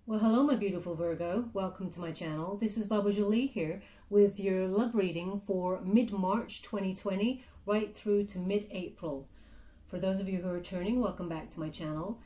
Well, hello, my beautiful Virgo. Welcome to my channel. This is Baba Jolie here with your love reading for mid-March 2020 right through to mid-April. For those of you who are returning, welcome back to my channel.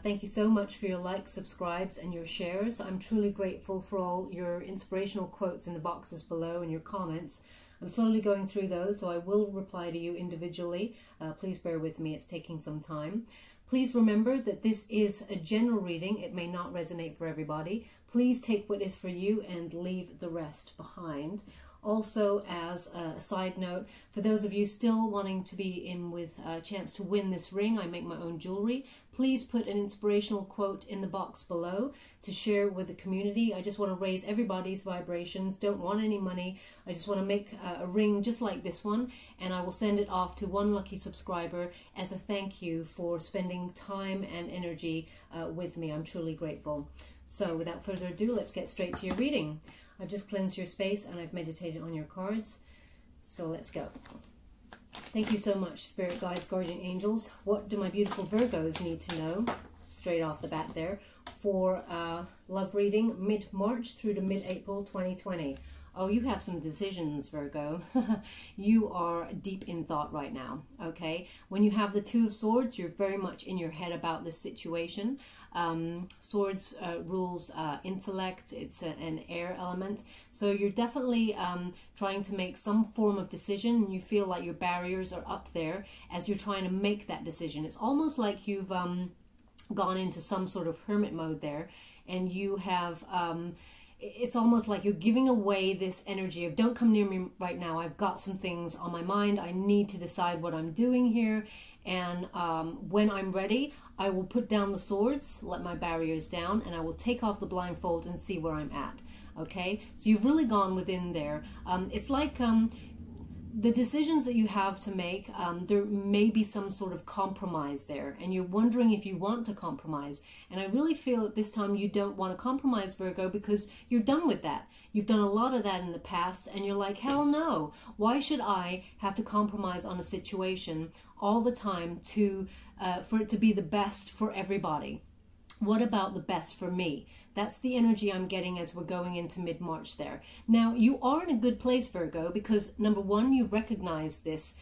Thank you so much for your likes, subscribes, and your shares. I'm truly grateful for all your inspirational quotes in the boxes below and your comments. I'm slowly going through those, so I will reply to you individually. Please bear with me, it's taking some time. Please remember that this is a general reading. It may not resonate for everybody. Please take what is for you and leave the rest behind. Also, as a side note, for those of you still wanting to be in with a chance to win this ring, I make my own jewelry. Please put an inspirational quote in the box below to share with the community. I just want to raise everybody's vibrations. Don't want any money. I just want to make a ring just like this one, and I will send it off to one lucky subscriber as a thank you for spending time and energy with me. I'm truly grateful. So without further ado, let's get straight to your reading. I've just cleansed your space and I've meditated on your cards. So let's go. Thank you so much, Spirit Guides, Guardian Angels. What do my beautiful Virgos need to know, straight off the bat there, for love reading mid-March through to mid-April 2020? Oh, you have some decisions, Virgo. You are deep in thought right now, okay? When you have the Two of Swords, you're very much in your head about this situation. Swords rules intellect. It's an air element. So you're definitely trying to make some form of decision, and you feel like your barriers are up there as you're trying to make that decision. It's almost like you've gone into some sort of hermit mode there, and you have... it's almost like you're giving away this energy of don't come near me right now. I've got some things on my mind. I need to decide what I'm doing here. And when I'm ready, I will put down the swords, let my barriers down, and I will take off the blindfold and see where I'm at. Okay, so you've really gone within there. It's like the decisions that you have to make, there may be some sort of compromise there, and you're wondering if you want to compromise. And I really feel at this time you don't want to compromise, Virgo, because you're done with that. You've done a lot of that in the past, and you're like, hell no. Why should I have to compromise on a situation all the time to for it to be the best for everybody? What about the best for me? That's the energy I'm getting as we're going into mid-March there. Now, you are in a good place, Virgo, because number one, you've recognized this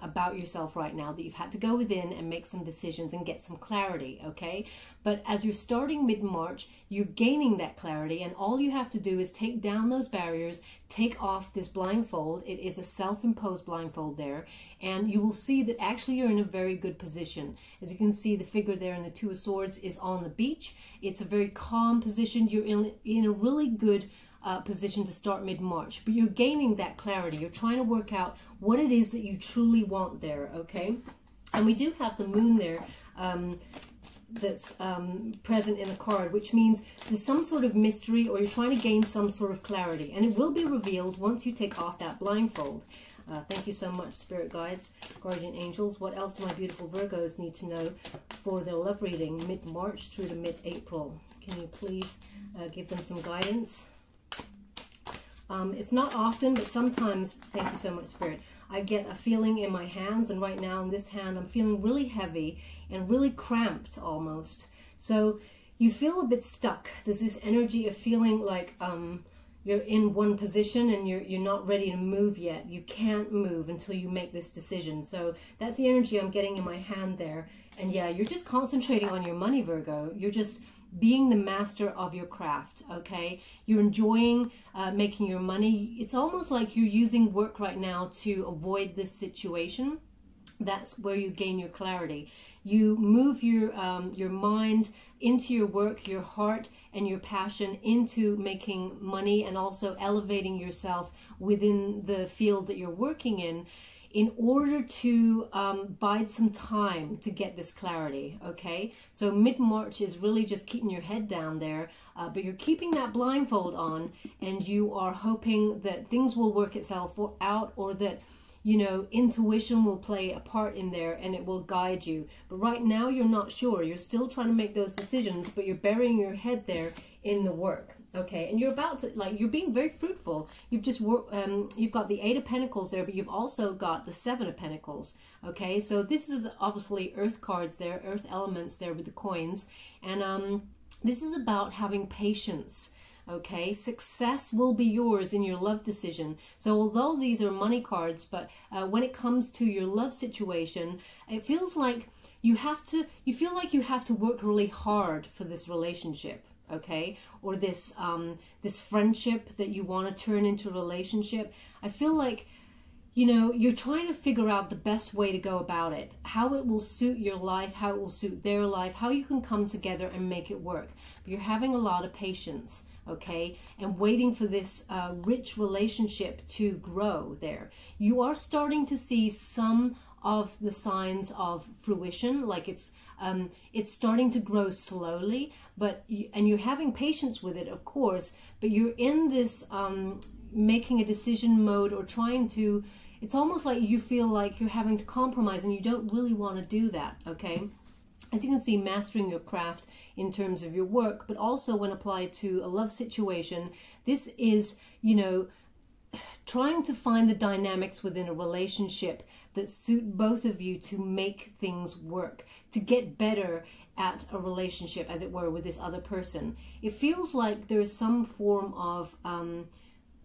about yourself right now, that you've had to go within and make some decisions and get some clarity, okay? But as you're starting mid-March, you're gaining that clarity, and all you have to do is take down those barriers, take off this blindfold. It is a self-imposed blindfold there, and you will see that actually you're in a very good position. As you can see, the figure there in the Two of Swords is on the beach. It's a very calm position. You're in a really good position to start mid-March, but you're gaining that clarity. You're trying to work out what it is that you truly want there, okay? And we do have the moon there that's present in the card, which means there's some sort of mystery, or you're trying to gain some sort of clarity, and it will be revealed once you take off that blindfold. Thank you so much, Spirit Guides, Guardian Angels. What else do my beautiful Virgos need to know for their love reading mid-March through to mid-April? Can you please give them some guidance? It's not often, but sometimes, thank you so much, Spirit, I get a feeling in my hands, and right now in this hand I'm feeling really heavy and really cramped almost. So you feel a bit stuck. There's this energy of feeling like you're in one position and you're not ready to move yet. You can't move until you make this decision. So that's the energy I'm getting in my hand there. And yeah, you're just concentrating on your money, Virgo. You're just being the master of your craft, okay? You're enjoying making your money. It's almost like you're using work right now to avoid this situation. That's where you gain your clarity. You move your mind into your work, your heart and your passion into making money, and also elevating yourself within the field that you're working in order to bide some time to get this clarity, okay? So mid-March is really just keeping your head down there, but you're keeping that blindfold on, and you are hoping that things will work itself out, or that, you know, intuition will play a part in there and it will guide you. But right now you're not sure. You're still trying to make those decisions, but you're burying your head there in the work. Okay, and you're about to, like, you're being very fruitful. You've just you've got the Eight of Pentacles there, but you've also got the Seven of Pentacles. Okay, so this is obviously earth cards there, earth elements there with the coins, and This is about having patience. Okay, success will be yours in your love decision. So although these are money cards, but when it comes to your love situation, it feels like you feel like you have to work really hard for this relationship, okay, or this this friendship that you want to turn into a relationship. I feel like, you know, you're trying to figure out the best way to go about it, how it will suit your life, how it will suit their life, how you can come together and make it work. But you're having a lot of patience, okay, and waiting for this rich relationship to grow there. You are starting to see some of the signs of fruition, like it's starting to grow slowly, but and you're having patience with it, of course, but you're in this making a decision mode, or trying to, it's almost like you feel like you're having to compromise and you don't really want to do that, okay? As you can see, mastering your craft in terms of your work, but also when applied to a love situation, this is, you know, trying to find the dynamics within a relationship that suit both of you to make things work, to get better at a relationship, as it were, with this other person. It feels like there is some form of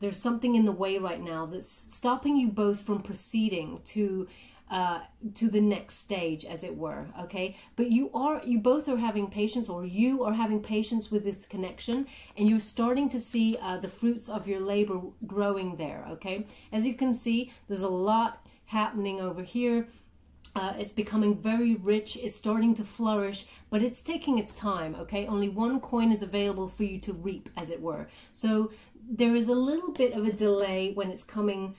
there's something in the way right now that's stopping you both from proceeding to the next stage, as it were, okay? But you both are having patience, or you are having patience with this connection, and you're starting to see the fruits of your labor growing there, okay? As you can see, there's a lot happening over here. It's becoming very rich, it's starting to flourish, but it's taking its time, okay? Only one coin is available for you to reap, as it were. So there is a little bit of a delay when it's coming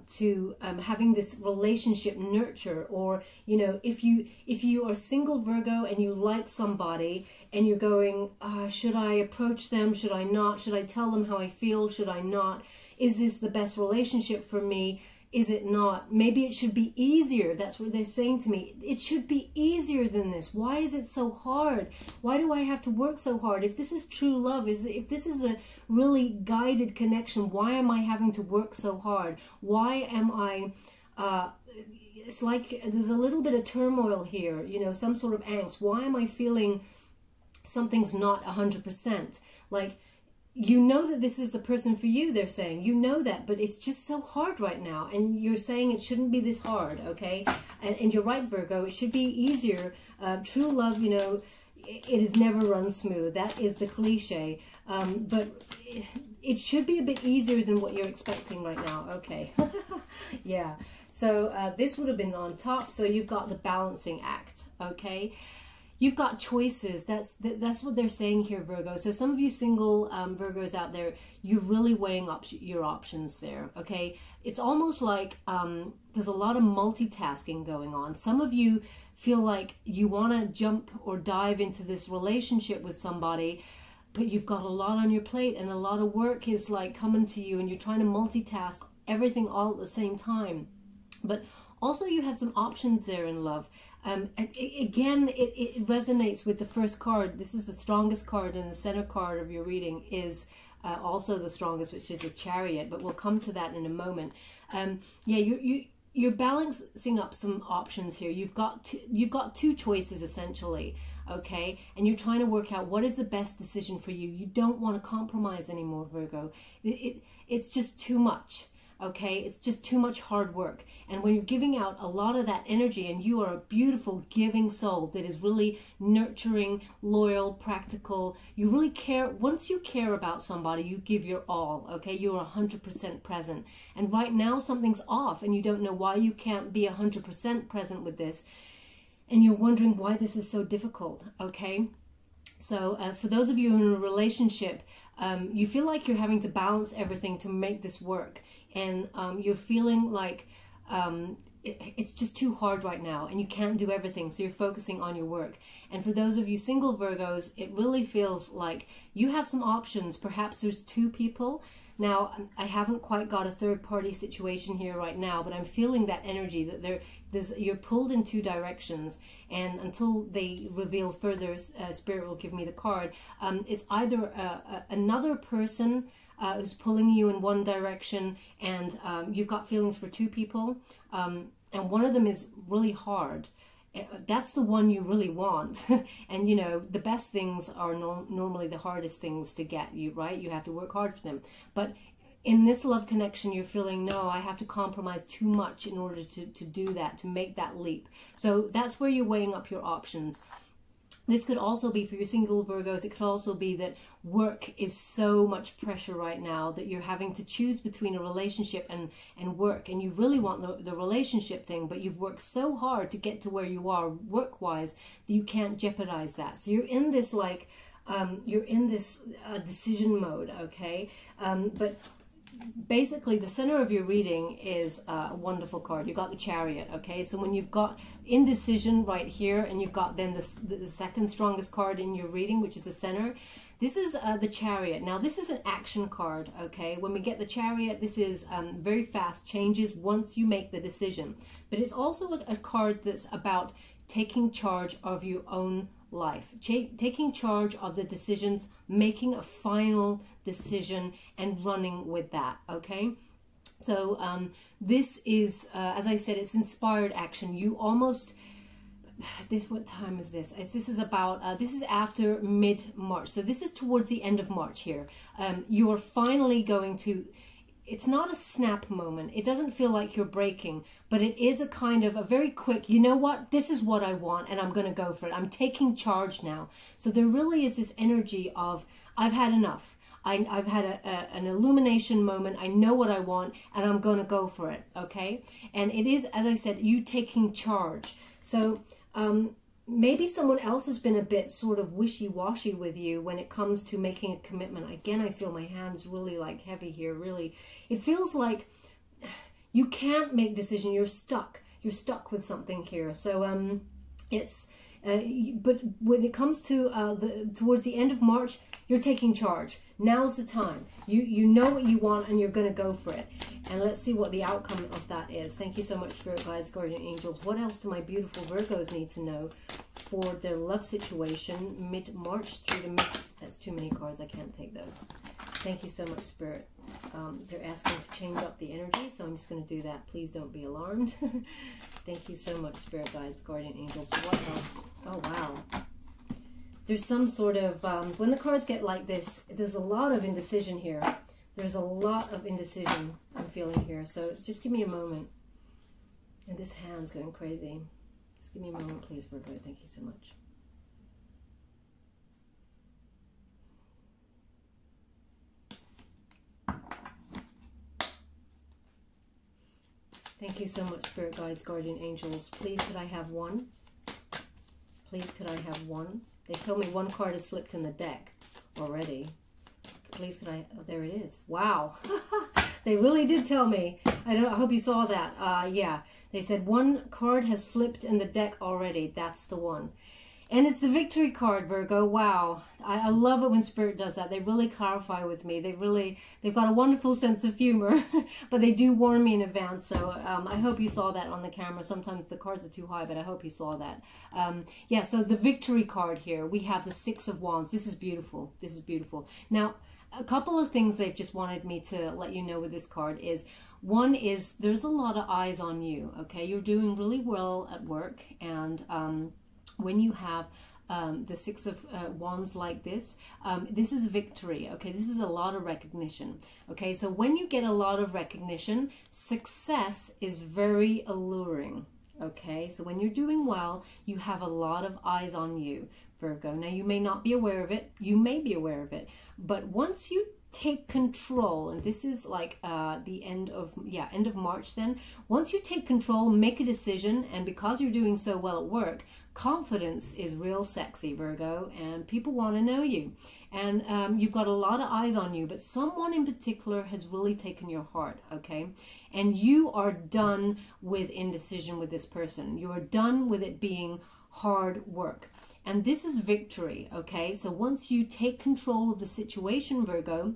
to having this relationship nurture, or, you know, if you are single, Virgo, and you like somebody and you're going, should I approach them, should I not, should I tell them how I feel, should I not, is this the best relationship for me, is it not, maybe it should be easier, that's what they're saying to me, it should be easier than this, why is it so hard, why do I have to work so hard, if this is true love, if this is a really guided connection, why am I having to work so hard, why am I, it's like there's a little bit of turmoil here, you know, some sort of angst, why am I feeling something's not 100%, like, you know that this is the person for you, they're saying. You know that, but it's just so hard right now. And you're saying it shouldn't be this hard, okay? And you're right, Virgo. It should be easier. True love, you know, it is never run smooth. That is the cliche. But it should be a bit easier than what you're expecting right now. Okay. Yeah. So this would have been on top. So you've got the balancing act, okay? You've got choices. That's what they're saying here, Virgo. So some of you single Virgos out there, you're really weighing up your options there, okay? It's almost like there's a lot of multitasking going on. Some of you feel like you want to jump or dive into this relationship with somebody, but you've got a lot on your plate and a lot of work is like coming to you, and you're trying to multitask everything all at the same time. But also you have some options there in love. Again, it resonates with the first card. This is the strongest card, and the center card of your reading is also the strongest, which is a Chariot, but we'll come to that in a moment. Yeah, you're balancing up some options here. You've got two choices essentially, okay? And you're trying to work out what is the best decision for you. You don't want to compromise anymore, Virgo. It's just too much. Okay, it's just too much hard work. And when you're giving out a lot of that energy, and you are a beautiful giving soul that is really nurturing, loyal, practical, you really care. Once you care about somebody, you give your all, okay? You're 100% present. And right now something's off, and you don't know why you can't be 100% present with this. And you're wondering why this is so difficult, okay? So for those of you in a relationship, you feel like you're having to balance everything to make this work. And you're feeling like it's just too hard right now, and you can't do everything, so you're focusing on your work. And for those of you single Virgos, it really feels like you have some options. Perhaps there's two people. Now, I haven't quite got a third-party situation here right now, but I'm feeling that energy that you're pulled in two directions, and until they reveal further, Spirit will give me the card. It's either another person who's pulling you in one direction, and you've got feelings for two people, and one of them is really hard, that's the one you really want. And you know, the best things are normally the hardest things to get you, right? You have to work hard for them. But in this love connection, you're feeling, no, I have to compromise too much in order to do that, to make that leap. So that's where you're weighing up your options. This could also be for your single Virgos. It could also be that work is so much pressure right now that you're having to choose between a relationship and work. And you really want the relationship thing, but you've worked so hard to get to where you are work-wise that you can't jeopardize that. So you're in this like, decision mode, okay? But basically the center of your reading is a wonderful card. You've got the Chariot, okay? So when you've got indecision right here, and you've got then the second strongest card in your reading, which is the center, this is the Chariot. Now this is an action card, okay? When we get the Chariot, this is very fast changes once you make the decision. But it's also a card that's about taking charge of your own life, taking charge of the decisions, making a final decision and running with that, okay? So this is, as I said, it's inspired action. You almost, what time is this? This is about, this is after mid-March. So this is towards the end of March here. You are finally going to, it's not a snap moment. It doesn't feel like you're breaking, but it is a kind of a very quick, you know what, this is what I want and I'm going to go for it. I'm taking charge now. So there really is this energy of, I've had enough. I've had an illumination moment. I know what I want and I'm going to go for it. Okay. And it is, as I said, you taking charge. So, maybe someone else has been a bit sort of wishy-washy with you when it comes to making a commitment. Again, I feel my hands really like heavy here, really. It feels like you can't make decision. You're stuck. You're stuck with something here. So it's, but when it comes to towards the end of March, you're taking charge. Now's the time. You know what you want and you're going to go for it. And let's see what the outcome of that is. Thank you so much, Spirit Guides, Guardian Angels. What else do my beautiful Virgos need to know for their love situation mid-March through to mid... That's too many cards. I can't take those. Thank you so much, Spirit. They're asking to change up the energy, so I'm just going to do that. Please don't be alarmed. Thank you so much, Spirit Guides, Guardian Angels. What else? Oh, wow. There's some sort of, when the cards get like this, there's a lot of indecision here. There's a lot of indecision I'm feeling here. So just give me a moment. And this hand's going crazy. Just give me a moment, please, Virgo. Thank you so much. Thank you so much, Spirit Guides, Guardian Angels. Please, could I have one? Please, could I have one? They told me one card is flipped in the deck already. Please, could I... Oh, there it is. Wow. They really did tell me. I hope you saw that. Yeah. They said one card has flipped in the deck already. That's the one. And it's the Victory card, Virgo. Wow. I love it when Spirit does that. They really clarify with me. They've got a wonderful sense of humor, but they do warn me in advance. So I hope you saw that on the camera. Sometimes the cards are too high, but I hope you saw that. Yeah, so the Victory card here, we have the Six of Wands. This is beautiful. This is beautiful. Now, a couple of things they've just wanted me to let you know with this card is, one is there's a lot of eyes on you, okay? You're doing really well at work, and when you have the Six of Wands like this, this is victory, okay? This is a lot of recognition, okay? So when you get a lot of recognition, success is very alluring, okay? So when you're doing well, you have a lot of eyes on you, Virgo. Now, you may not be aware of it. You may be aware of it. But once you take control, and this is like the end of March then, once you take control, make a decision, and because you're doing so well at work, confidence is real sexy, Virgo, and people want to know you. And you've got a lot of eyes on you, but someone in particular has really taken your heart, okay? And you are done with indecision with this person. You are done with it being hard work. And this is victory, okay? So once you take control of the situation, Virgo,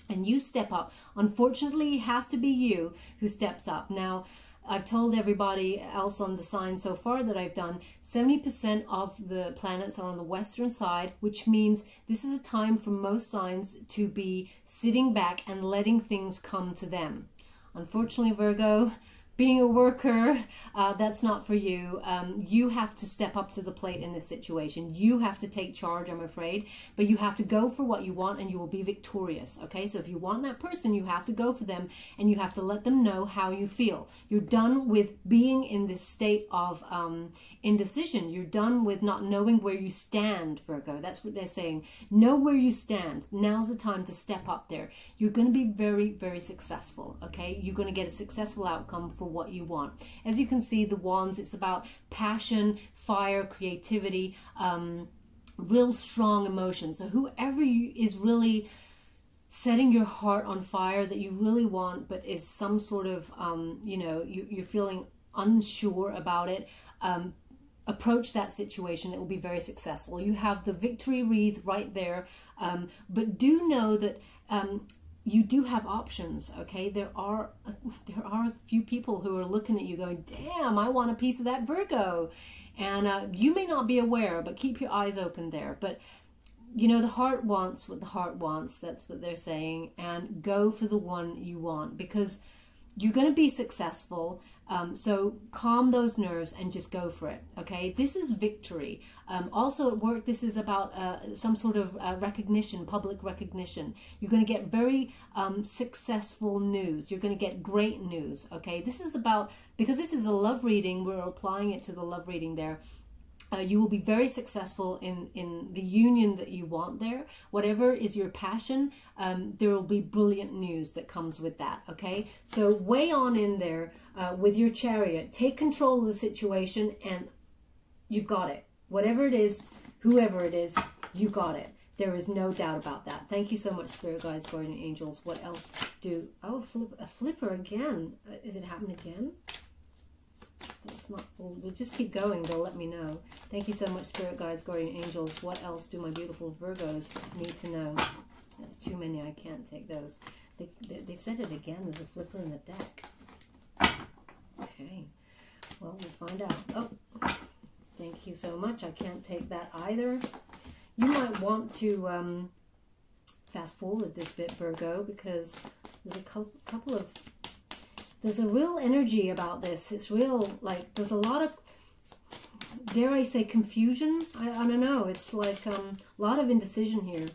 and you step up, unfortunately, it has to be you who steps up. Now, I've told everybody else on the sign so far that I've done, 70% of the planets are on the western side, which means this is a time for most signs to be sitting back and letting things come to them. Unfortunately, Virgo, being a worker, that's not for you. You have to step up to the plate in this situation. You have to take charge, I'm afraid, but you have to go for what you want and you will be victorious, okay? So if you want that person, you have to go for them and you have to let them know how you feel. You're done with being in this state of indecision. You're done with not knowing where you stand, Virgo. That's what they're saying. Know where you stand. Now's the time to step up there. You're going to be very, very successful, okay? You're going to get a successful outcome for what you want. As you can see, the wands, it's about passion, fire, creativity, real strong emotion. So whoever is really setting your heart on fire that you really want, but is some sort of, you know, you're feeling unsure about it, approach that situation. It will be very successful. You have the victory wreath right there, but do know that you do have options, okay? There are a few people who are looking at you going, damn, I want a piece of that Virgo. And you may not be aware, but keep your eyes open there. But, you know, the heart wants what the heart wants. That's what they're saying. And go for the one you want, because you're going to be successful. So calm those nerves and just go for it, okay? This is victory. Also at work, this is about some sort of recognition, public recognition. You're going to get very successful news. You're going to get great news, okay? This is about, because this is a love reading, we're applying it to the love reading there. You will be very successful in the union that you want there. Whatever is your passion, there will be brilliant news that comes with that, okay? So way on in there with your Chariot. Take control of the situation and you've got it. Whatever it is, whoever it is, you got it. There is no doubt about that. Thank you so much, Spirit Guides, Guardian Angels. What else do... Oh, a flipper again. Is it happening again? That's not, we'll just keep going. They'll let me know. Thank you so much, Spirit Guides, Guardian Angels. What else do my beautiful Virgos need to know? That's too many. I can't take those. They've said it again. There's a flipper in the deck. Okay. Well, we'll find out. Oh, thank you so much. I can't take that either. You might want to fast forward this bit, Virgo, because there's a couple of... There's a real energy about this. It's real, like, there's a lot of, dare I say, confusion? I don't know. It's like a lot of indecision here.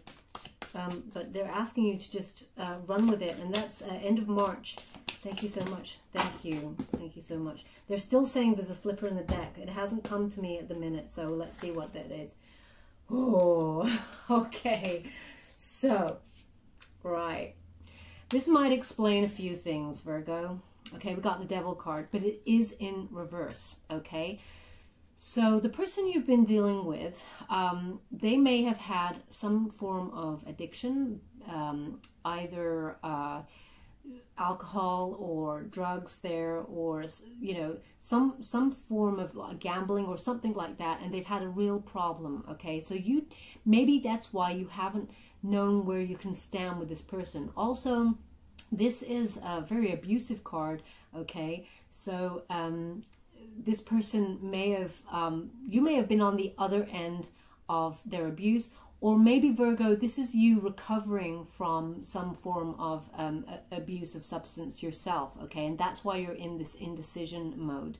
But they're asking you to just run with it. And that's end of March. Thank you so much. Thank you. Thank you so much. They're still saying there's a flipper in the deck. It hasn't come to me at the minute. So let's see what that is. Oh, okay. So, right. This might explain a few things, Virgo. Okay, we got the Devil card, but it is in reverse, okay? So the person you've been dealing with, they may have had some form of addiction, either alcohol or drugs there, or, you know, some form of gambling or something like that, and they've had a real problem, okay? So maybe that's why you haven't known where you can stand with this person. Also, this is a very abusive card, okay? So this person may have, you may have been on the other end of their abuse, or maybe, Virgo, this is you recovering from some form of abuse of substance yourself, okay? And that's why you're in this indecision mode.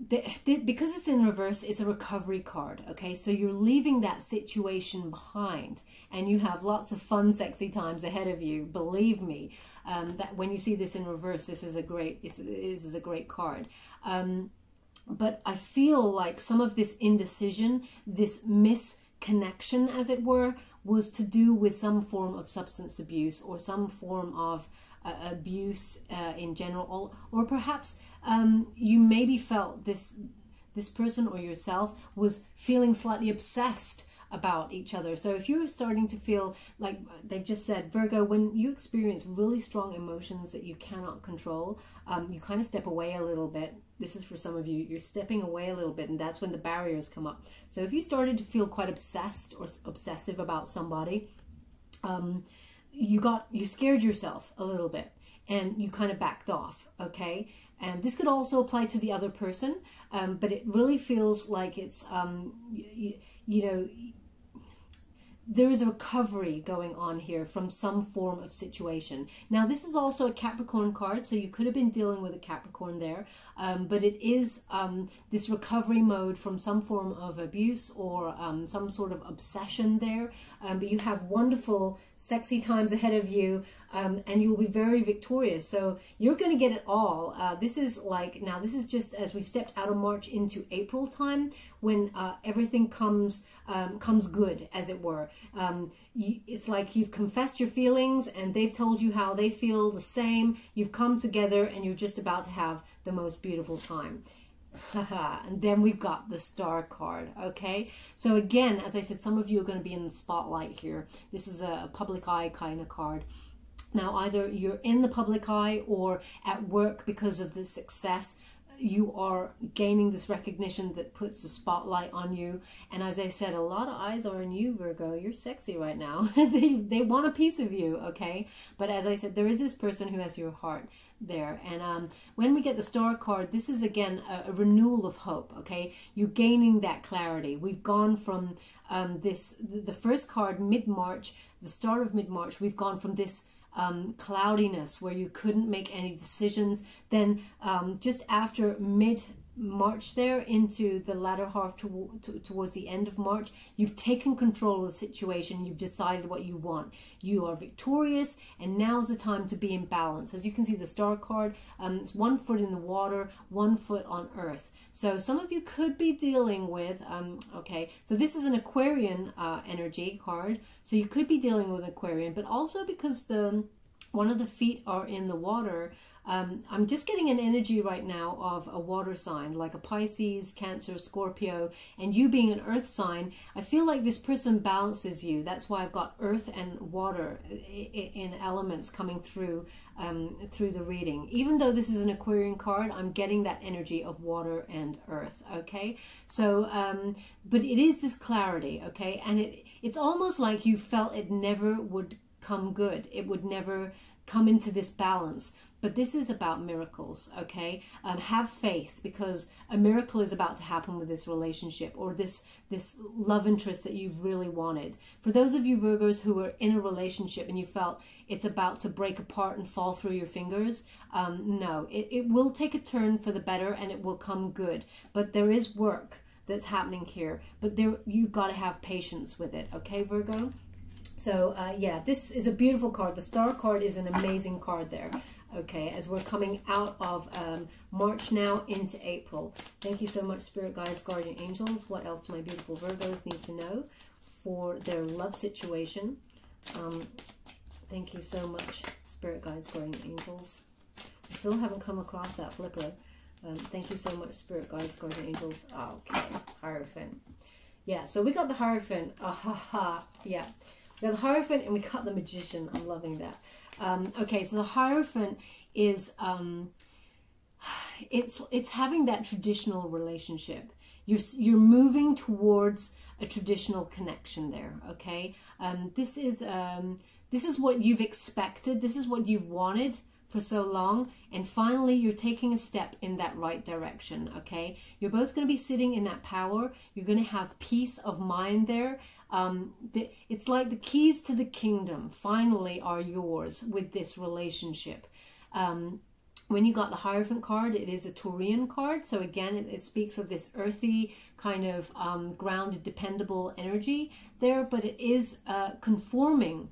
Because it's in reverse, it's a recovery card, okay? So you're leaving that situation behind and you have lots of fun, sexy times ahead of you. Believe me, that when you see this in reverse, this is a great, this is a great card. But I feel like some of this indecision, this misconnection, as it were, was to do with some form of substance abuse or some form of abuse in general, or perhaps you maybe felt this person or yourself was feeling slightly obsessed about each other. So if you're starting to feel like they've just said, Virgo, when you experience really strong emotions that you cannot control, you kind of step away a little bit. This is for some of you, you're stepping away a little bit, and that's when the barriers come up. So if you started to feel quite obsessed or obsessive about somebody, you scared yourself a little bit and you kind of backed off, okay? And this could also apply to the other person, but it really feels like it's, you know, there is a recovery going on here from some form of situation. Now, this is also a Capricorn card, so you could have been dealing with a Capricorn there, but it is this recovery mode from some form of abuse or some sort of obsession there. But you have wonderful, sexy times ahead of you, and you'll be very victorious. So you're going to get it all. This is like, now this is just as we've stepped out of March into April time, when everything comes good, as it were. It's like you've confessed your feelings and they've told you how they feel the same. You've come together and you're just about to have the most beautiful time. And then we've got the Star card. Okay, so again, as I said, some of you are going to be in the spotlight here. This is a public eye kind of card. Now, either you're in the public eye or at work because of the success, you are gaining this recognition that puts a spotlight on you. And as I said, a lot of eyes are on you, Virgo. You're sexy right now. they want a piece of you, okay? But as I said, there is this person who has your heart there. And when we get the Star card, this is again a renewal of hope, okay? You're gaining that clarity. We've gone from the first card, mid-March, the start of mid-March, we've gone from this cloudiness where you couldn't make any decisions. Then just after mid-March there into the latter half towards the end of March, you've taken control of the situation. You've decided what you want. You are victorious, and now's the time to be in balance. As you can see, the Star card, it's 1 foot in the water, 1 foot on earth. So some of you could be dealing with, okay, so this is an Aquarian energy card. So you could be dealing with Aquarian, but also because one of the feet are in the water, I'm just getting an energy right now of a water sign, like a Pisces, Cancer, Scorpio, and you being an earth sign. I feel like this person balances you. That's why I've got earth and water in elements coming through the reading. Even though this is an Aquarian card, I'm getting that energy of water and earth, okay? So, but it is this clarity, okay? And it's almost like you felt it never would come good. It would never come into this balance. But this is about miracles, okay? Have faith, because a miracle is about to happen with this relationship or this love interest that you really wanted. For those of you Virgos who are in a relationship and you felt it's about to break apart and fall through your fingers, no, it will take a turn for the better and it will come good. But there is work that's happening here. But you've got to have patience with it, okay, Virgo? So, yeah, this is a beautiful card. The Star card is an amazing card there. Okay, as we're coming out of March now into April. Thank you so much, Spirit Guides, Guardian Angels. What else do my beautiful Virgos need to know for their love situation? Thank you so much, Spirit Guides, Guardian Angels. I still haven't come across that flipper. Thank you so much, Spirit Guides, Guardian Angels. Okay, Hierophant. Yeah, so we got the Hierophant. Yeah. We got the Hierophant and we got the Magician. I'm loving that. Okay, so the Hierophant is it's having that traditional relationship. You're moving towards a traditional connection there. Okay, this is what you've expected. This is what you've wanted for so long, and finally you're taking a step in that right direction. Okay, you're both going to be sitting in that power. You're going to have peace of mind there. It's like the keys to the kingdom finally are yours with this relationship. When you got the Hierophant card, it is a Taurian card. So again, it speaks of this earthy kind of grounded, dependable energy there, but it is conforming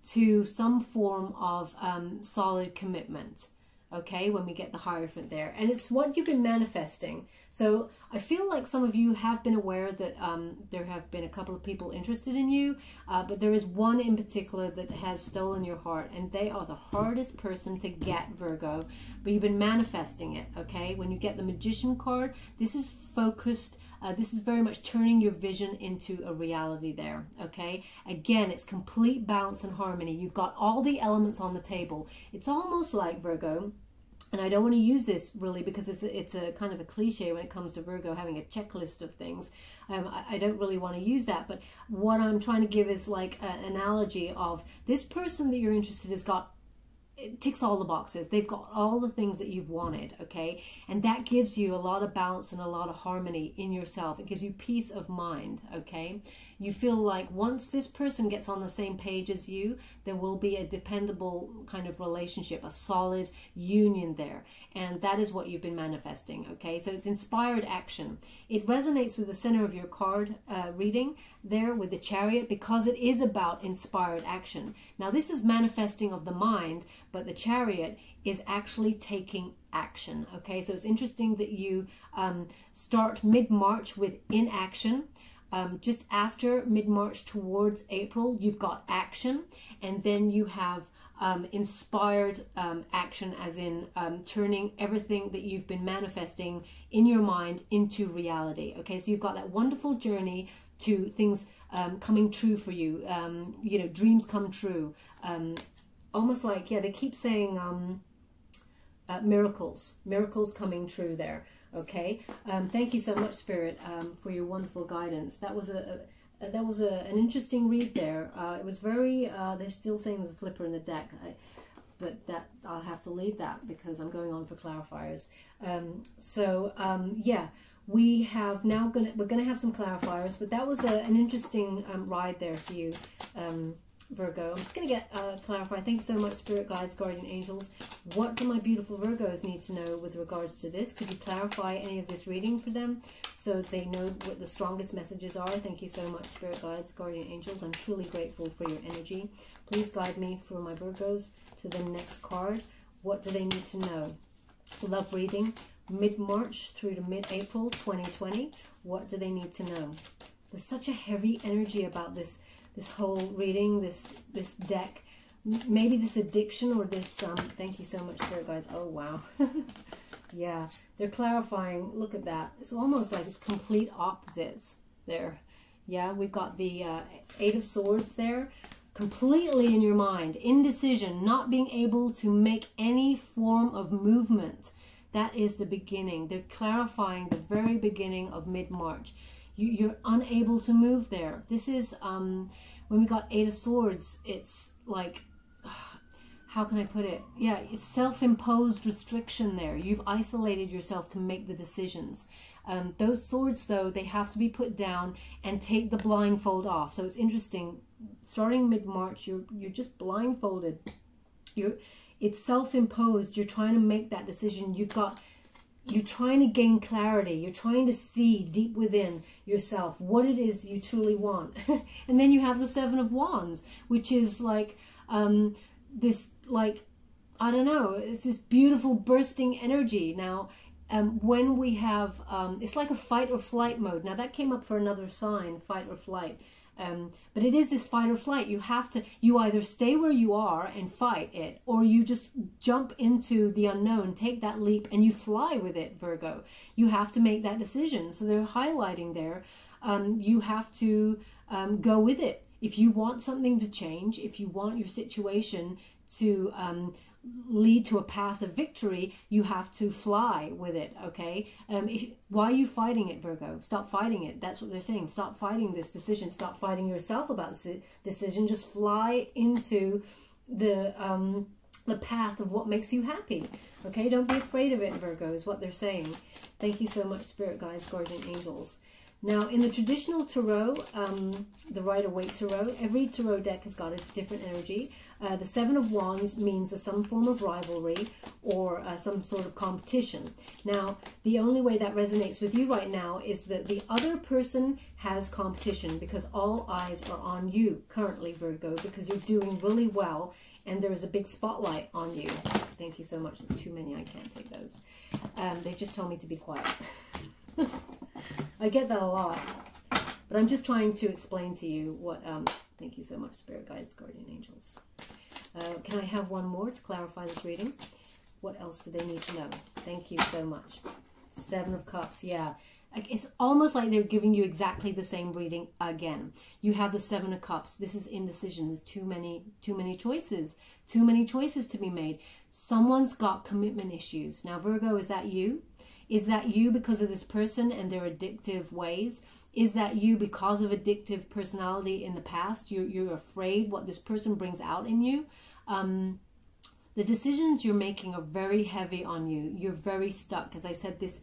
to some form of solid commitment. Okay, when we get the Hierophant there. And it's what you've been manifesting. So I feel like some of you have been aware that there have been a couple of people interested in you, but there is one in particular that has stolen your heart, and they are the hardest person to get, Virgo. But you've been manifesting it, okay? When you get the Magician card, this is focused. This is very much turning your vision into a reality there, okay? Again, it's complete balance and harmony. You've got all the elements on the table. It's almost like, Virgo, and I don't want to use this really because it's a kind of a cliche when it comes to Virgo having a checklist of things. I don't really want to use that, but what I'm trying to give is like an analogy of this person that you're interested in has got it ticks all the boxes. They've got all the things that you've wanted, okay? And that gives you a lot of balance and a lot of harmony in yourself. It gives you peace of mind, okay? You feel like once this person gets on the same page as you, there will be a dependable kind of relationship, a solid union there. And that is what you've been manifesting, okay? So it's inspired action. It resonates with the center of your card reading there with the Chariot, because it is about inspired action. Now this is manifesting of the mind, but the Chariot is actually taking action, okay? So it's interesting that you start mid-March with inaction. Just after mid-March towards April, you've got action, and then you have inspired action, as in turning everything that you've been manifesting in your mind into reality. Okay, so you've got that wonderful journey to things coming true for you. You know, dreams come true. Almost like, yeah, they keep saying miracles coming true there. Okay, thank you so much, Spirit, for your wonderful guidance. That was an interesting read there. It was very. They're still saying there's a flipper in the deck, but that I'll have to leave that because I'm going on for clarifiers. Yeah, we have now we're gonna have some clarifiers, but that was an interesting ride there for you, Virgo. I'm just going to get clarify. Thanks so much, Spirit Guides, Guardian Angels. What do my beautiful Virgos need to know with regards to this? Could you clarify any of this reading for them so they know what the strongest messages are? Thank you so much, Spirit Guides, Guardian Angels. I'm truly grateful for your energy. Please guide me for my Virgos to the next card. What do they need to know? Love reading, mid-March through to mid-April 2020. What do they need to know? There's such a heavy energy about this whole reading, this deck, maybe this addiction or this thank you so much, Spirit Guides. Oh wow. Yeah, they're clarifying. Look at that. It's almost like it's complete opposites there. Yeah, we've got the Eight of Swords there, completely in your mind, indecision, not being able to make any form of movement. That is the beginning. They're clarifying the very beginning of mid-March. You're unable to move there. This is, when we got Eight of Swords, it's like, how can I put it? Yeah, it's self-imposed restriction there. You've isolated yourself to make the decisions. Those swords, though, they have to be put down and take the blindfold off. So it's interesting, starting mid-March, you're just blindfolded. It's self-imposed. You're trying to make that decision. You're trying to gain clarity. You're trying to see deep within yourself what it is you truly want. And then you have the Seven of Wands, which is like this, like, I don't know, it's this beautiful bursting energy. Now, when we have, it's like a fight or flight mode. Now that came up for another sign, fight or flight. But it is this fight or flight. You either stay where you are and fight it, or you just jump into the unknown, take that leap, and you fly with it, Virgo. You have to make that decision. So they're highlighting there, you have to go with it. If you want something to change, if you want your situation to lead to a path of victory, you have to fly with it, okay? Why are you fighting it, Virgo? Stop fighting it. That's what they're saying. Stop fighting this decision. Stop fighting yourself about this decision. Just fly into the path of what makes you happy, okay? Don't be afraid of it, Virgo, is what they're saying. Thank you so much, Spirit Guides, Guardian Angels. Now, in the traditional tarot, the Rider-Waite tarot, every tarot deck has got a different energy. The Seven of Wands means some form of rivalry or some sort of competition. Now, the only way that resonates with you right now is that the other person has competition, because all eyes are on you currently, Virgo, because you're doing really well and there is a big spotlight on you. Thank you so much. There's too many. I can't take those. They just told me to be quiet. I get that a lot, but I'm just trying to explain to you what, thank you so much, Spirit Guides, Guardian Angels. Can I have one more to clarify this reading? What else do they need to know? Thank you so much. Seven of Cups, yeah. It's almost like they're giving you exactly the same reading again. You have the Seven of Cups. This is indecision. There's too many choices. Too many choices to be made. Someone's got commitment issues. Now, Virgo, is that you? Is that you because of this person and their addictive ways? Is that you because of addictive personality in the past? You're afraid what this person brings out in you. The decisions you're making are very heavy on you. You're very stuck. As I said, this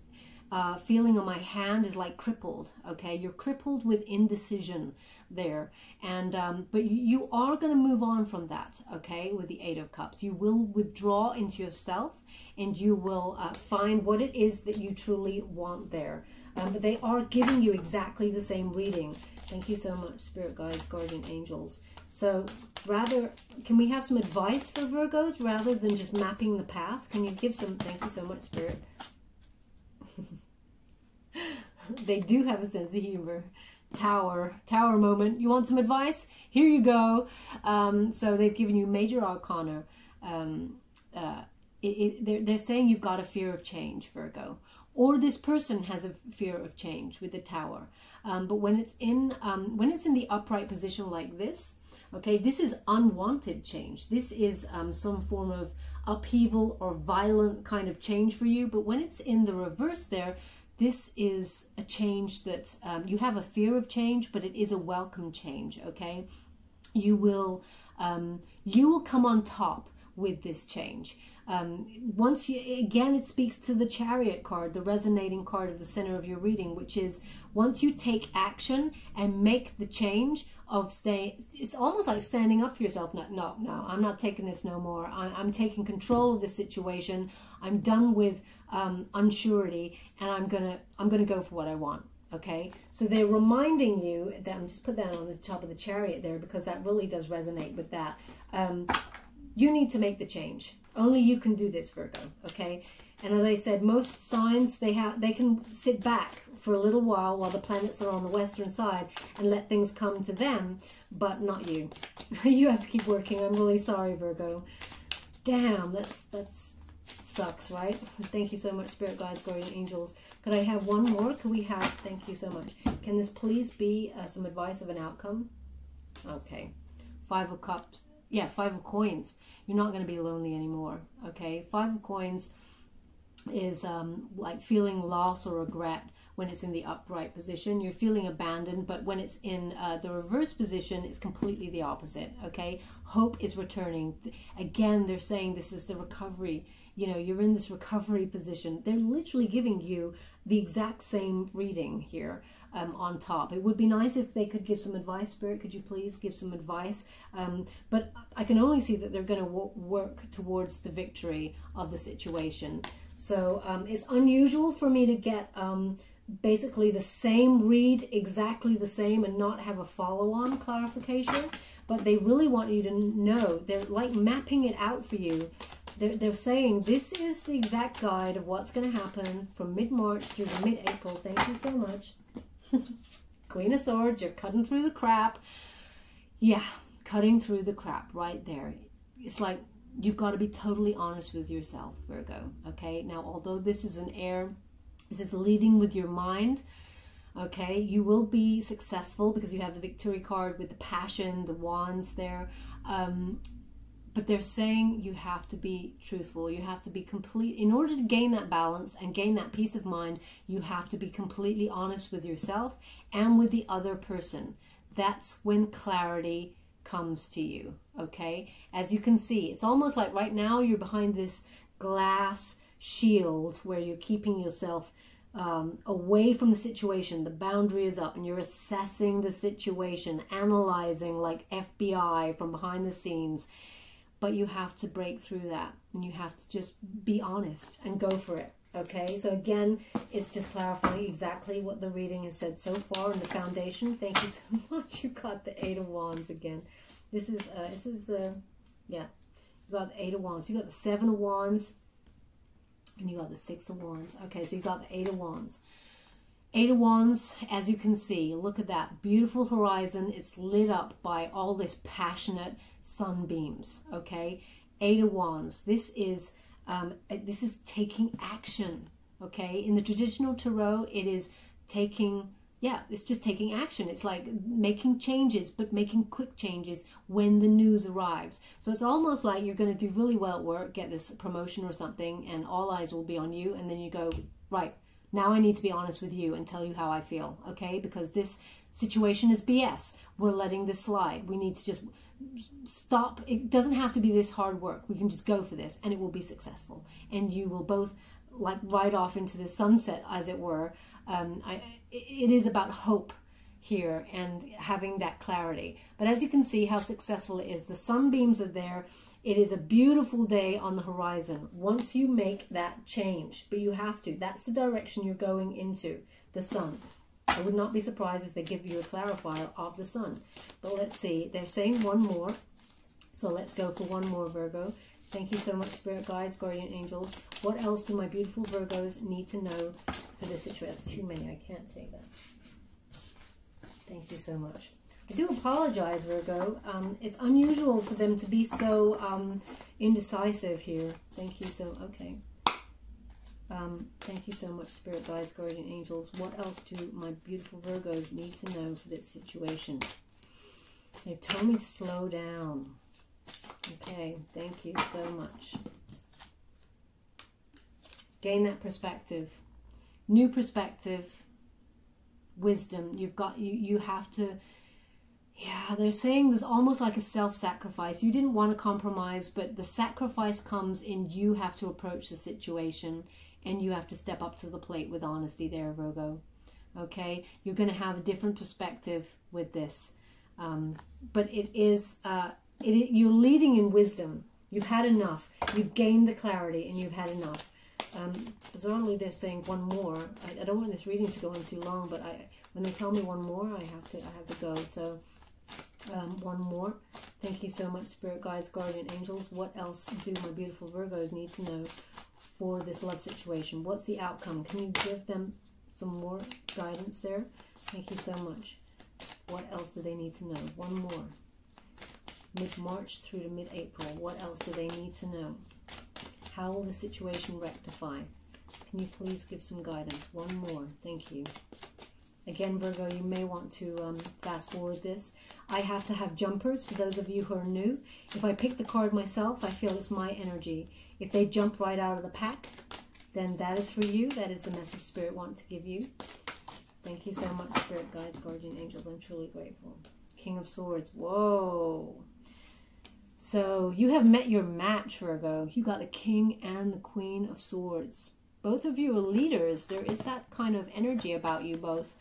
feeling on my hand is like crippled. Okay, you're crippled with indecision there, and but you are going to move on from that. Okay, with the Eight of Cups, you will withdraw into yourself, and you will find what it is that you truly want there. But they are giving you exactly the same reading. Thank you so much, Spirit Guides, Guardian Angels. So rather, can we have some advice for Virgos rather than just mapping the path? Can you give some? Thank you so much, Spirit. They do have a sense of humor. Tower moment. You want some advice? Here you go. So they've given you Major Arcana. They're saying you've got a fear of change, Virgo. Or this person has a fear of change with the Tower. But when it's in the upright position like this, okay, this is unwanted change. This is some form of upheaval or violent kind of change for you. But when it's in the reverse there, this is a change that you have a fear of change, but it is a welcome change, okay? You will come on top with this change. Once you, again, it speaks to the Chariot card, the resonating card of the center of your reading, which is once you take action and make the change of it's almost like standing up for yourself. No, I'm not taking this no more. I'm taking control of the situation. I'm done with unsurety, and I'm gonna go for what I want. Okay, so they're reminding you that, I'm just put that on the top of the Chariot there because that really does resonate with that. You need to make the change. Only you can do this, Virgo, okay? And as I said, most signs, they can sit back for a little while the planets are on the western side and let things come to them, but not you. You have to keep working. I'm really sorry, Virgo. Damn, that's sucks, right? Thank you so much, Spirit Guides, Guardian Angels. Could I have one more? Could we have, thank you so much. Can this please be some advice of an outcome? Okay. Five of Cups. Yeah, Five of Coins. You're not going to be lonely anymore, okay? Five of Coins is like feeling loss or regret when it's in the upright position. You're feeling abandoned, but when it's in the reverse position, it's completely the opposite, okay? Hope is returning. Again, they're saying this is the recovery. You know, you're in this recovery position. They're literally giving you the exact same reading here. On top. It would be nice if they could give some advice, Spirit. Could you please give some advice? But I can only see that they're going to work towards the victory of the situation. So it's unusual for me to get basically the same read, exactly the same, and not have a follow-on clarification. But they really want you to know. They're like mapping it out for you. They're saying this is the exact guide of what's going to happen from mid-March through to mid-April. Thank you so much. Queen of Swords, you're cutting through the crap. Yeah, cutting through the crap right there. It's like you've got to be totally honest with yourself, Virgo. Okay, now although this is an air, this is leading with your mind. Okay, you will be successful because you have the Victory card with the passion, the wands there. But they're saying you have to be truthful. You have to be complete. In order to gain that balance and gain that peace of mind, you have to be completely honest with yourself and with the other person. That's when clarity comes to you, okay? As you can see, it's almost like right now you're behind this glass shield where you're keeping yourself away from the situation. The boundary is up and you're assessing the situation, analyzing like FBI from behind the scenes. But you have to break through that and you have to just be honest and go for it. Okay, so again, it's just clarifying exactly what the reading has said so far in the foundation. Thank you so much. You got the Eight of Wands again. This is yeah, you got the Eight of Wands. You got the Seven of Wands and you got the Six of Wands. Okay, so you got the Eight of Wands. Eight of Wands, as you can see, look at that beautiful horizon. It's lit up by all this passionate sunbeams, okay? Eight of Wands, this is taking action, okay? In the traditional tarot, it is taking, yeah, it's just taking action. It's like making changes, but making quick changes when the news arrives. So it's almost like you're going to do really well at work, get this promotion or something, and all eyes will be on you, and then you go, right, Now I need to be honest with you and tell you how I feel, okay? Because this situation is BS. We're letting this slide. We need to just stop. It doesn't have to be this hard work. We can just go for this and it will be successful. And you will both like ride off into the sunset, as it were. It is about hope here and having that clarity. But as you can see how successful it is, the sunbeams are there. It is a beautiful day on the horizon once you make that change. But you have to. That's the direction you're going into, the sun. I would not be surprised if they give you a clarifier of the sun. But let's see. They're saying one more. So let's go for one more, Virgo. Thank you so much, Spirit Guides, Guardian Angels. What else do my beautiful Virgos need to know for this situation? That's too many. I can't say that. Thank you so much. I do apologize, Virgo. It's unusual for them to be so indecisive here. Thank you so, okay. Thank you so much, Spirit Guides, Guardian Angels. What else do my beautiful Virgos need to know for this situation? They've told me to slow down. Okay, thank you so much. Gain that perspective. New perspective. Wisdom. You've got, you have to, yeah, they're saying there's almost like a self-sacrifice. You didn't want to compromise, but the sacrifice comes in you have to approach the situation and you have to step up to the plate with honesty there, Virgo. Okay? You're going to have a different perspective with this. But it is, you're leading in wisdom. You've had enough. You've gained the clarity and you've had enough. Bizarrely, they're saying one more. I don't want this reading to go on too long, but when they tell me one more, I have to go. So one more. Thank you so much, Spirit Guides, Guardian Angels. What else do my beautiful Virgos need to know for this love situation? What's the outcome? Can you give them some more guidance there? Thank you so much. What else do they need to know? One more. Mid-March through to mid-April. What else do they need to know? How will the situation rectify? Can you please give some guidance? One more. Thank you. Again, Virgo, you may want to fast forward this. I have to have jumpers for those of you who are new. If I pick the card myself, I feel it's my energy. If they jump right out of the pack, then that is for you. That is the message Spirit wants to give you. Thank you so much, Spirit Guides, Guardian Angels. I'm truly grateful. King of Swords. Whoa. So you have met your match, Virgo. You got the King and the Queen of Swords. Both of you are leaders. There is that kind of energy about you both.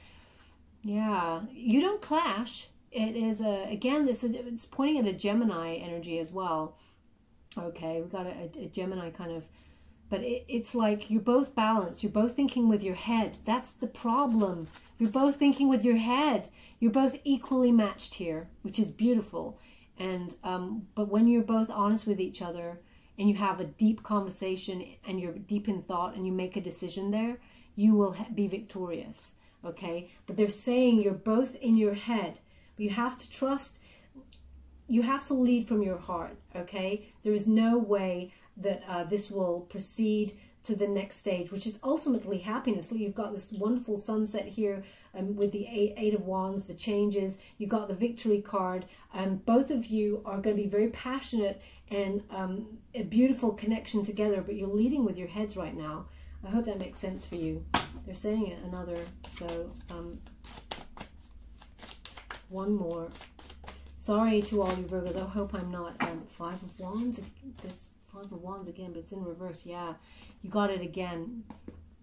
Yeah, you don't clash. It is again, it's pointing at a Gemini energy as well. Okay, we've got a Gemini kind of, but it's like you're both balanced. You're both thinking with your head. That's the problem. You're both thinking with your head. You're both equally matched here, which is beautiful. And but when you're both honest with each other and you have a deep conversation and you're deep in thought and you make a decision there, you will be victorious. Okay, but they're saying you're both in your head, but you have to trust, you have to lead from your heart. Okay, there is no way that this will proceed to the next stage, which is ultimately happiness. Look, you've got this wonderful sunset here with the Eight of Wands, the changes. You've got the victory card. Both of you are going to be very passionate and a beautiful connection together, but you're leading with your heads right now. I hope that makes sense for you. They're saying it another, so one more. Sorry to all you Virgos. I hope I'm not. Five of Wands. That's Five of Wands again, but it's in reverse. Yeah, you got it again.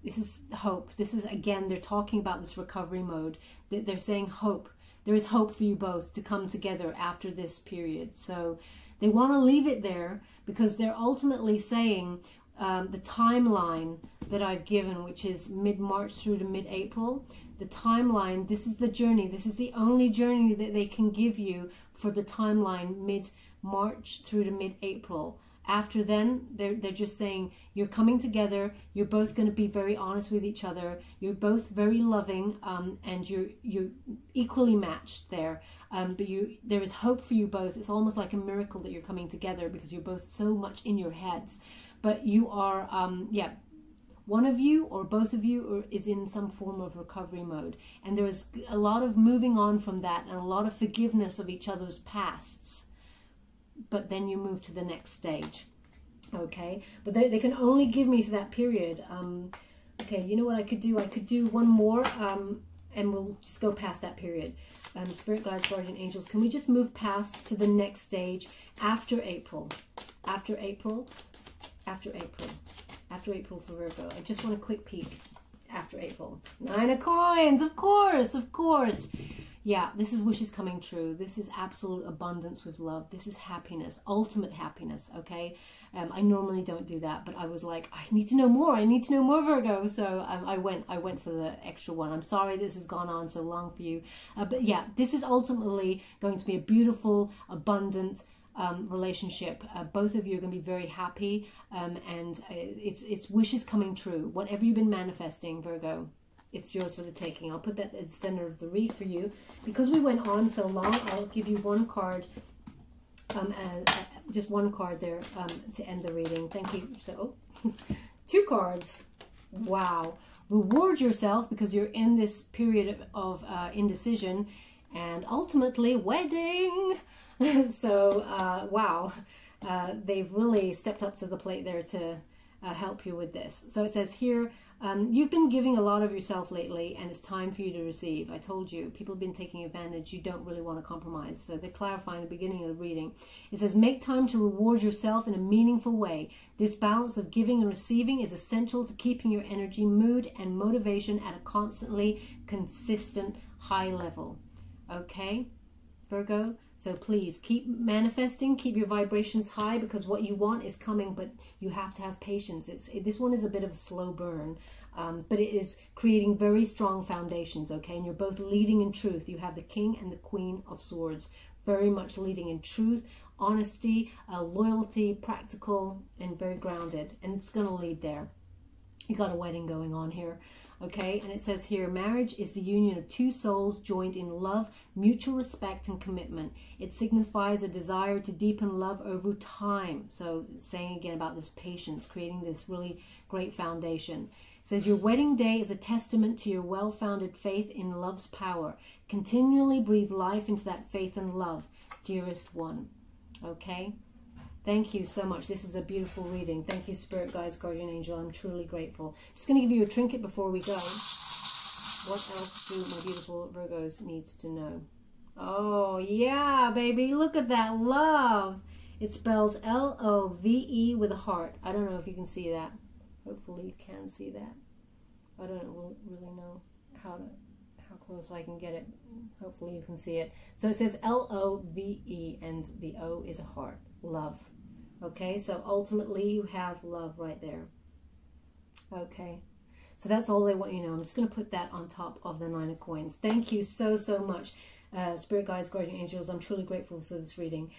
This is hope. This is, again, they're talking about this recovery mode. They're saying hope. There is hope for you both to come together after this period. So they want to leave it there because they're ultimately saying the timeline that I've given, which is mid-March through to mid-April, the timeline, this is the journey. This is the only journey that they can give you for the timeline mid-March through to mid-April. After then, they're just saying you're coming together. You're both going to be very honest with each other. You're both very loving, and you're equally matched there. But there is hope for you both. It's almost like a miracle that you're coming together because you're both so much in your heads. But you are, yeah, one of you or both of you is in some form of recovery mode, and there is a lot of moving on from that and a lot of forgiveness of each other's pasts. But then you move to the next stage. Okay, but they can only give me for that period. Okay, you know what I could do? I could do one more, and we'll just go past that period. Spirit guides, guardian angels, can we just move past to the next stage after April? After April, after April, after April for Virgo. I just want a quick peek after April. 9 of coins, of course, of course. Yeah, this is wishes coming true. This is absolute abundance with love. This is happiness, ultimate happiness, okay? I normally don't do that, but I was like, I need to know more. I need to know more, Virgo. So I went for the extra one. I'm sorry this has gone on so long for you. But yeah, this is ultimately going to be a beautiful, abundant relationship. Both of you are going to be very happy, and it's wishes coming true. Whatever you've been manifesting, Virgo, it's yours for the taking. I'll put that at the center of the read for you. Because we went on so long, I'll give you one card, just one card there to end the reading. Thank you. So, 2 cards. Wow. Reward yourself because you're in this period of indecision, and ultimately wedding. So, wow. They've really stepped up to the plate there to help you with this. So it says here, you've been giving a lot of yourself lately, and it's time for you to receive. I told you, people have been taking advantage. You don't really want to compromise. So they're clarifying the beginning of the reading. It says, make time to reward yourself in a meaningful way. This balance of giving and receiving is essential to keeping your energy, mood, and motivation at a constantly consistent high level. Okay, Virgo? So please keep manifesting, keep your vibrations high, because what you want is coming, but you have to have patience. This one is a bit of a slow burn, but it is creating very strong foundations, okay? And you're both leading in truth. You have the King and the Queen of Swords, very much leading in truth, honesty, loyalty, practical, and very grounded. And it's going to lead there. You got a wedding going on here. Okay, and it says here, marriage is the union of 2 souls joined in love, mutual respect, and commitment. It signifies a desire to deepen love over time. So saying again about this patience, creating this really great foundation. It says your wedding day is a testament to your well-founded faith in love's power. Continually breathe life into that faith and love, dearest one. Okay? Thank you so much. This is a beautiful reading. Thank you, Spirit Guides, Guardian Angel. I'm truly grateful. I'm just going to give you a trinket before we go. What else do my beautiful Virgos need to know? Oh, yeah, baby. Look at that love. It spells L-O-V-E with a heart. I don't know if you can see that. Hopefully you can see that. I don't really know how close I can get it. Hopefully you can see it. So it says L-O-V-E, and the O is a heart. Love. Okay, so ultimately you have love right there. Okay, so that's all they want you to know. I'm just going to put that on top of the 9 of coins. Thank you so much, Spirit Guides, Guardian Angels. I'm truly grateful for this reading.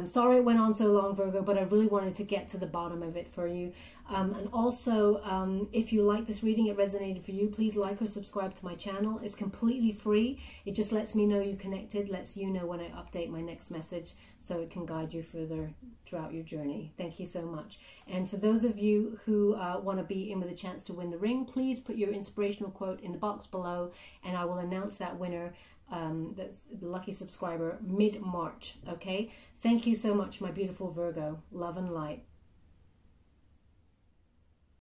Sorry it went on so long, Virgo, but I really wanted to get to the bottom of it for you. And also, if you like this reading, it resonated for you, please like or subscribe to my channel. It's completely free. It just lets me know you connected, lets you know when I update my next message, so it can guide you further throughout your journey. Thank you so much. And for those of you who want to be in with a chance to win the ring, please put your inspirational quote in the box below, and I will announce that winner. That's the lucky subscriber mid-March. Okay, thank you so much, my beautiful Virgo. Love and light.